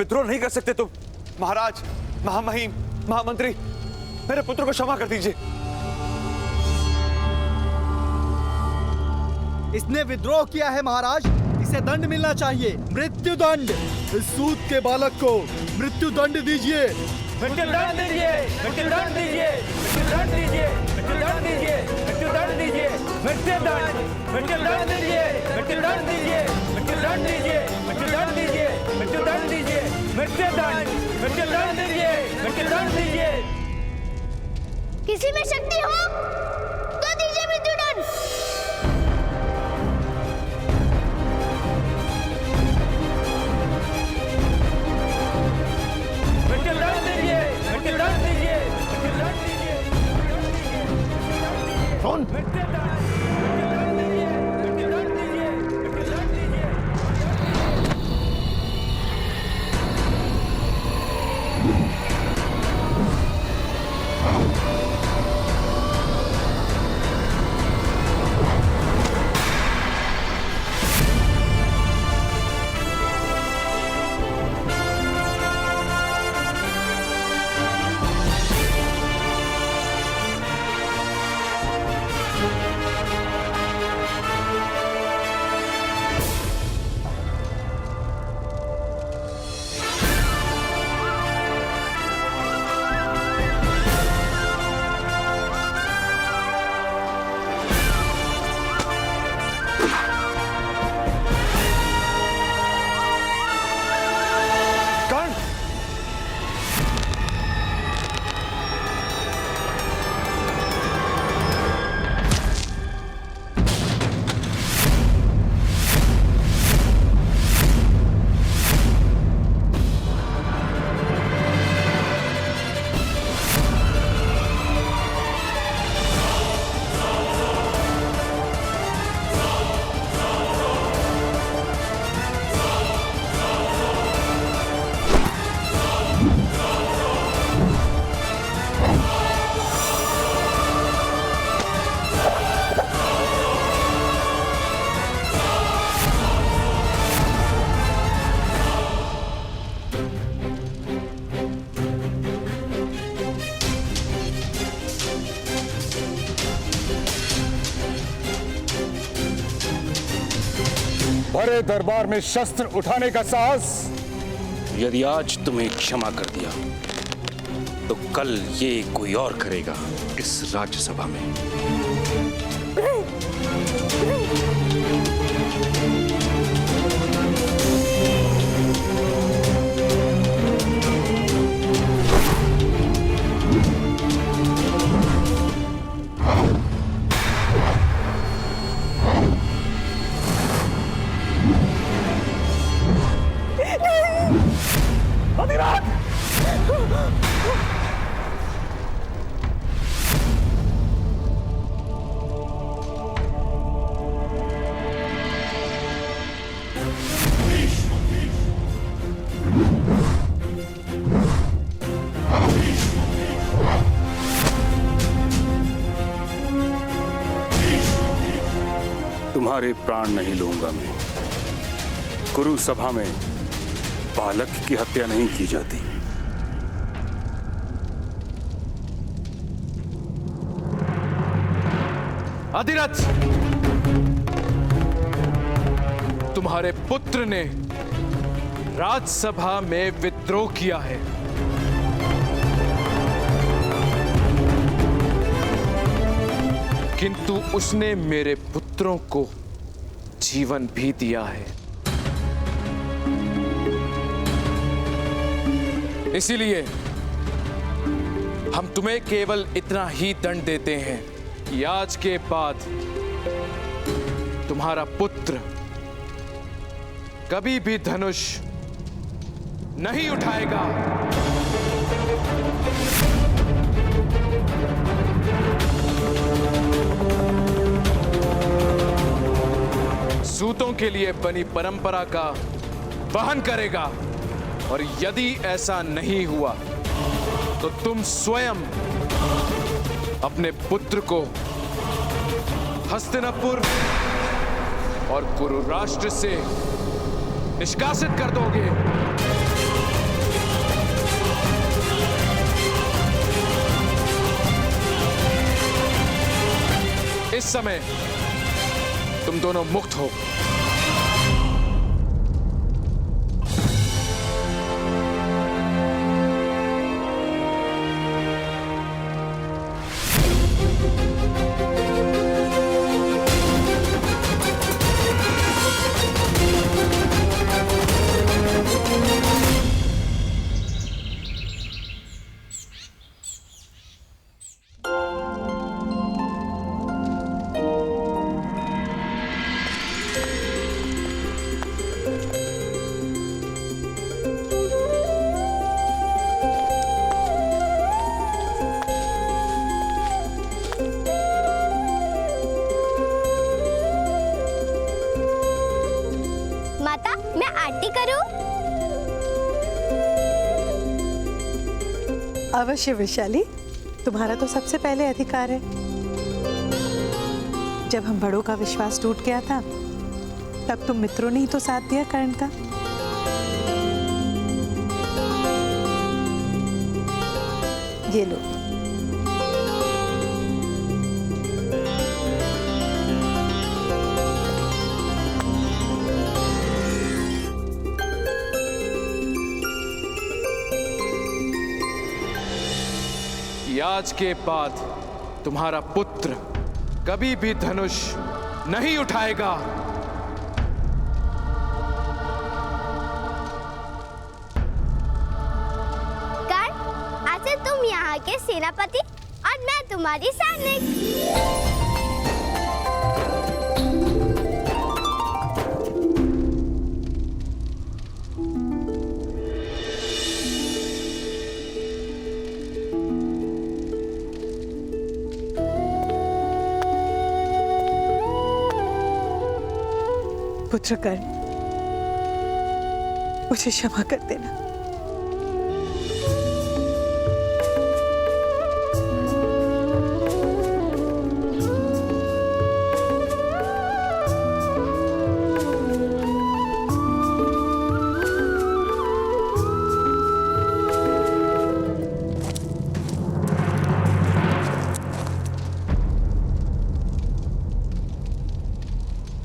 विद्रोह नहीं कर सकते तो महाराज, महामहिम, महामंत्री, मेरे पुत्र को क्षमा कर दीजिए। इसने विद्रोह किया है महाराज, इसे दंड मिलना चाहिए, मृत्यु दंड। इस सूत के बालक को मृत्यु दंड दीजिए। मृत्यु दंड दीजिए, मृत्यु दंड दीजिए, मृत्यु दंड दीजिए, मृत्यु दंड दीजिए, मृत्यु दंड दीजिए, मृत्यु दंड, मृत्यु दंड दीजिए, मृत्यु दंड दीजिए, मृत्यु दंड दीजिए, मृत्यु दंड दीजिए, मृत्यु दंड दीजिए, मृत्यु दंड, मृत्यु दंड दीजिए, मृत्यु दंड दीजिए। किसी में शक्ति हो तो दीजिए मृत्यु दंड। मृत्यु दंड दीजिए, मृत्यु दंड दीजिए, मृत्यु दंड दीजिए, कौन? मृत्यु दंड, मृत्यु दंड दीजिए, मृत्यु दंड दीजिए, मृत्यु दंड दीजिए। बड़े दरबार में शस्त्र उठाने का साहस। यदि आज तुम्हें क्षमा कर दिया तो कल ये कोई और करेगा इस राज्यसभा में। तुम्हारे प्राण नहीं लूंगा मैं। कुरु सभा में बालक की हत्या नहीं की जाती। अधिरथ, तुम्हारे पुत्र ने राज्यसभा में विद्रोह किया है। किंतु उसने मेरे पुत्रों को जीवन भी दिया है। इसीलिए हम तुम्हें केवल इतना ही दंड देते हैं कि आज के बाद तुम्हारा पुत्र कभी भी धनुष नहीं उठाएगा। सूतों के लिए बनी परंपरा का वहन करेगा, और यदि ऐसा नहीं हुआ तो तुम स्वयं अपने पुत्र को हस्तिनापुर और कुरु राष्ट्र से निष्कासित कर दोगे। इस समय तुम दोनों मुक्त हो। माता, मैं आरती करूं? अवश्य वैशाली, तुम्हारा तो सबसे पहले अधिकार है। जब हम बड़ों का विश्वास टूट गया था, तब तुम मित्रों ने ही तो साथ दिया कर्ण का। ये लो। आज के बाद तुम्हारा पुत्र कभी भी धनुष नहीं उठाएगा। कर्ण, आज से तुम यहाँ के सेनापति और मैं तुम्हारी सैनिक। पुत्र कर्ण, मुझे क्षमा कर देना।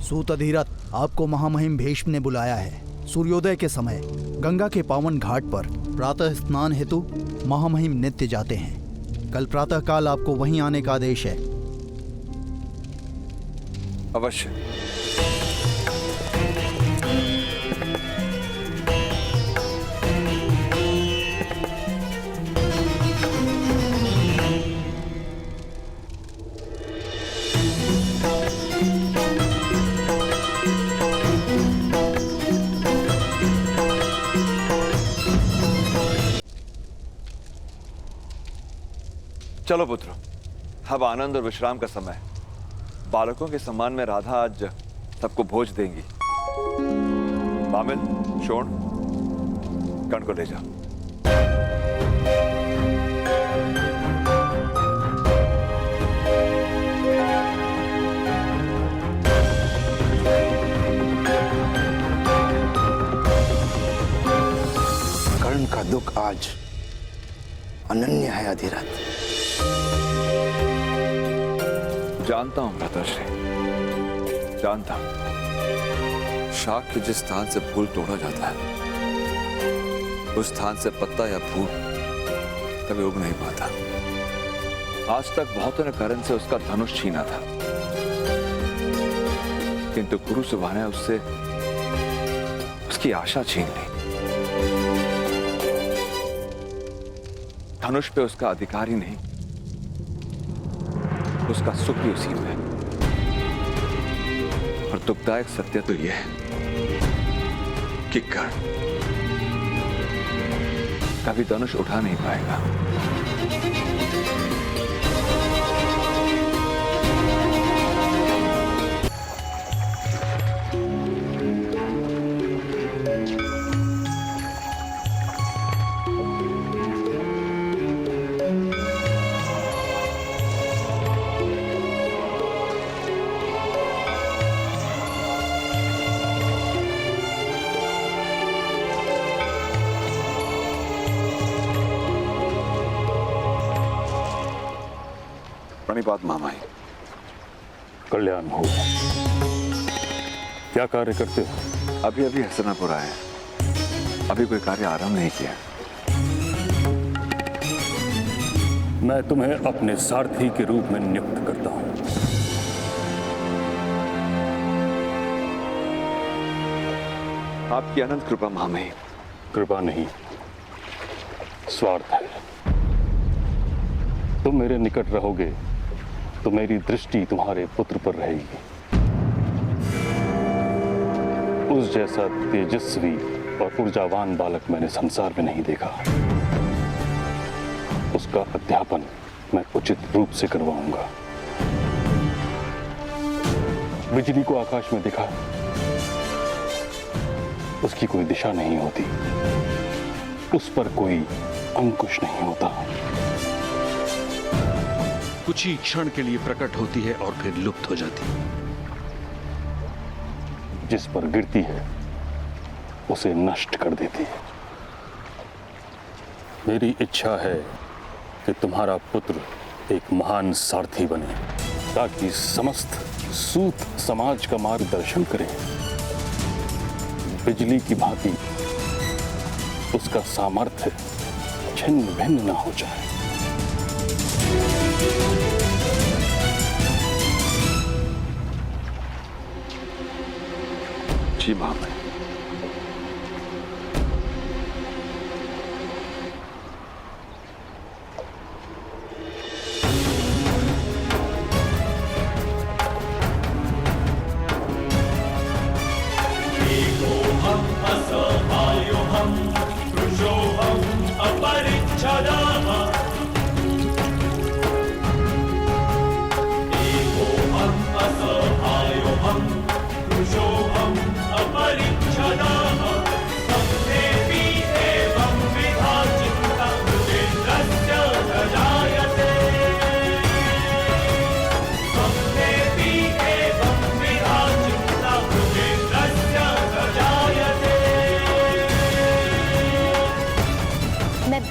सूत अधिरथ, आपको महामहिम भीष्म ने बुलाया है। सूर्योदय के समय गंगा के पावन घाट पर प्रातः स्नान हेतु महामहिम नित्य जाते हैं। कल प्रातः काल आपको वहीं आने का आदेश है। अवश्य। चलो पुत्र, अब आनंद और विश्राम का समय। बालकों के सम्मान में राधा आज सबको भोज देंगी। बामिल, शोण, कर्ण को ले जा। कर्ण का दुख आज अनन्य है अधिरथ। जानता हूं भ्रातर्षि, जानता हूं। शाख के जिस स्थान से फूल तोड़ा जाता है, उस स्थान से पत्ता या फूल कभी उग नहीं पाता। आज तक बहुतों ने कर्ण से उसका धनुष छीना था, किंतु गुरु सुबह ने उससे उसकी आशा छीन ली। धनुष पे उसका अधिकार ही नहीं, उसका सुख भी उसी में है। और दुखदायक सत्य तो यह है कि कर्ण कभी धनुष उठा नहीं पाएगा। प्रणिपात मामाई। कल्याण हो। क्या कार्य करते हो? अभी अभी हसनापुर आए, अभी कोई कार्य आरंभ नहीं किया। मैं तुम्हें अपने सारथी के रूप में नियुक्त करता हूं। आपकी अनंत कृपा महामहिम। कृपा नहीं, स्वार्थ है। तुम मेरे निकट रहोगे तो मेरी दृष्टि तुम्हारे पुत्र पर रहेगी। उस जैसा तेजस्वी और ऊर्जावान बालक मैंने संसार में नहीं देखा। उसका अध्यापन मैं उचित रूप से करवाऊंगा। बिजली को आकाश में देखा, उसकी कोई दिशा नहीं होती, उस पर कोई अंकुश नहीं होता। कुछ ही क्षण के लिए प्रकट होती है और फिर लुप्त हो जाती है। जिस पर गिरती है उसे नष्ट कर देती है। मेरी इच्छा है कि तुम्हारा पुत्र एक महान सारथी बने, ताकि समस्त सूत समाज का मार्गदर्शन करे। बिजली की भांति उसका सामर्थ्य छिन्न भिन्न न हो जाए। जी महामहिम।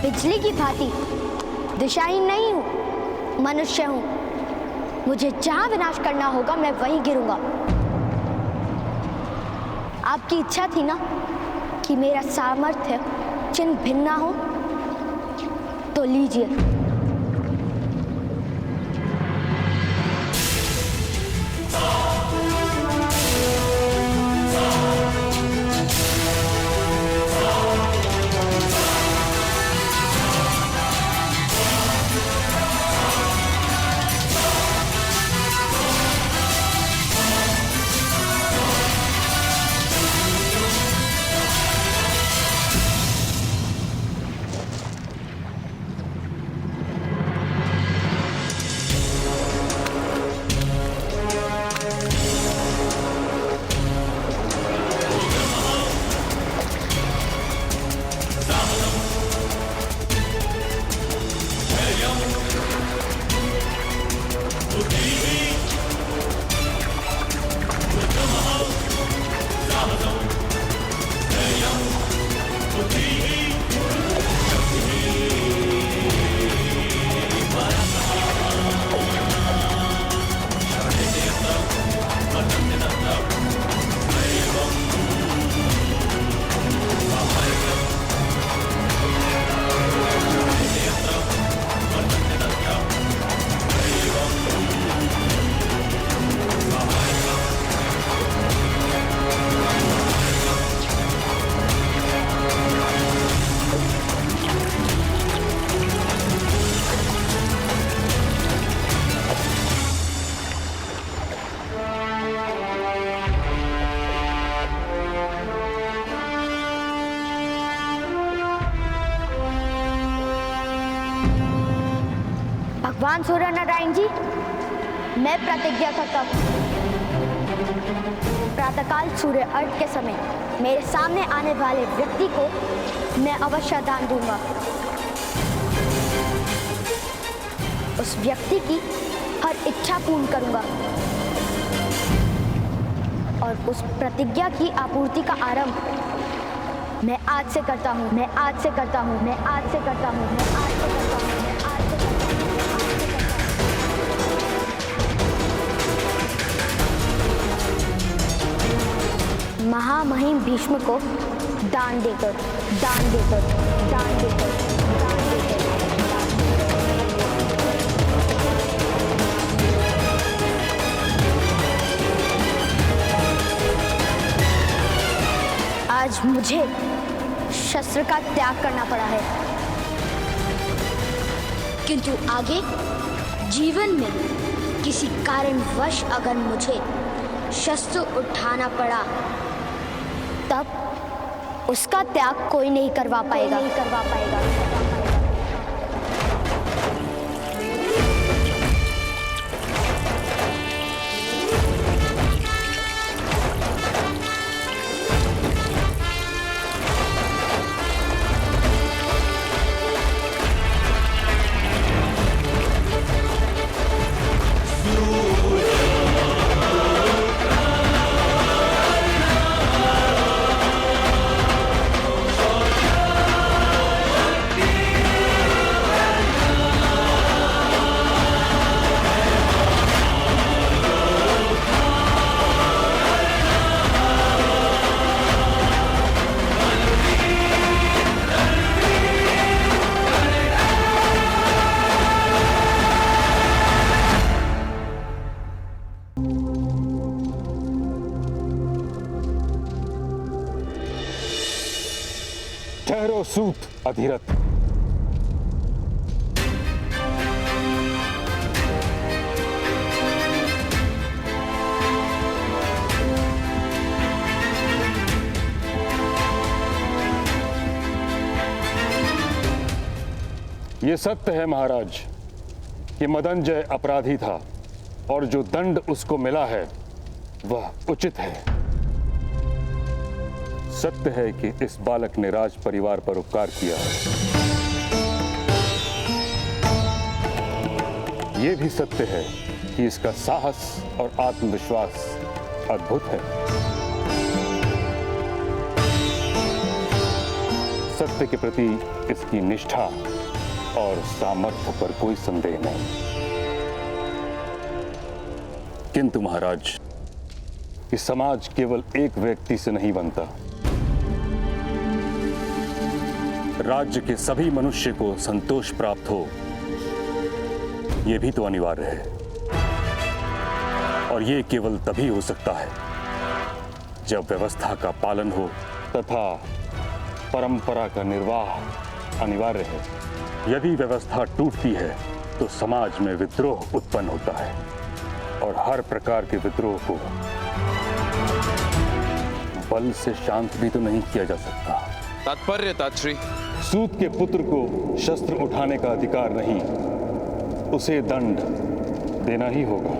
बिजली की भांति दिशाहीन नहीं हूं, मनुष्य हूं। मुझे जहां विनाश करना होगा मैं वहीं गिरूंगा। आपकी इच्छा थी ना कि मेरा सामर्थ्य चिन्ह भिन्न हो, तो लीजिए। भगवान सूर्य नारायण जी, मैं प्रतिज्ञा करता हूँ, प्रातःकाल सूर्य अर्घ के समय मेरे सामने आने वाले व्यक्ति को मैं अवश्य दान दूंगा। उस व्यक्ति की हर इच्छा पूर्ण करूंगा और उस प्रतिज्ञा की आपूर्ति का आरंभ मैं आज से करता हूँ। मैं आज से करता हूँ। मैं आज से करता हूँ। मैं आज से करता हूँ। मैं आज से करता हूँ। महामहिम भीष्म को दान देकर, दान देकर, दान देकर, दान देकर, आज मुझे शस्त्र का त्याग करना पड़ा है, किंतु आगे जीवन में किसी कारणवश अगर मुझे शस्त्र उठाना पड़ा तब उसका त्याग कोई नहीं करवा पाएगा, नहीं करवा पाएगा। ठहरो सूत अधिरथ। ये सत्य है महाराज कि मदनजय अपराधी था और जो दंड उसको मिला है वह उचित है। सत्य है कि इस बालक ने राज परिवार पर उपकार किया है। यह भी सत्य है कि इसका साहस और आत्मविश्वास अद्भुत है। सत्य के प्रति इसकी निष्ठा और सामर्थ्य पर कोई संदेह नहीं। किंतु महाराज, कि समाज केवल एक व्यक्ति से नहीं बनता। राज्य के सभी मनुष्य को संतोष प्राप्त हो, यह भी तो अनिवार्य है। और यह केवल तभी हो सकता है जब व्यवस्था का पालन हो तथा परंपरा का निर्वाह अनिवार्य है। यदि व्यवस्था टूटती है तो समाज में विद्रोह उत्पन्न होता है और हर प्रकार के विद्रोह को बल से शांत भी तो नहीं किया जा सकता। तात्पर्य तात्श्री, सूत के पुत्र को शस्त्र उठाने का अधिकार नहीं, उसे दंड देना ही होगा।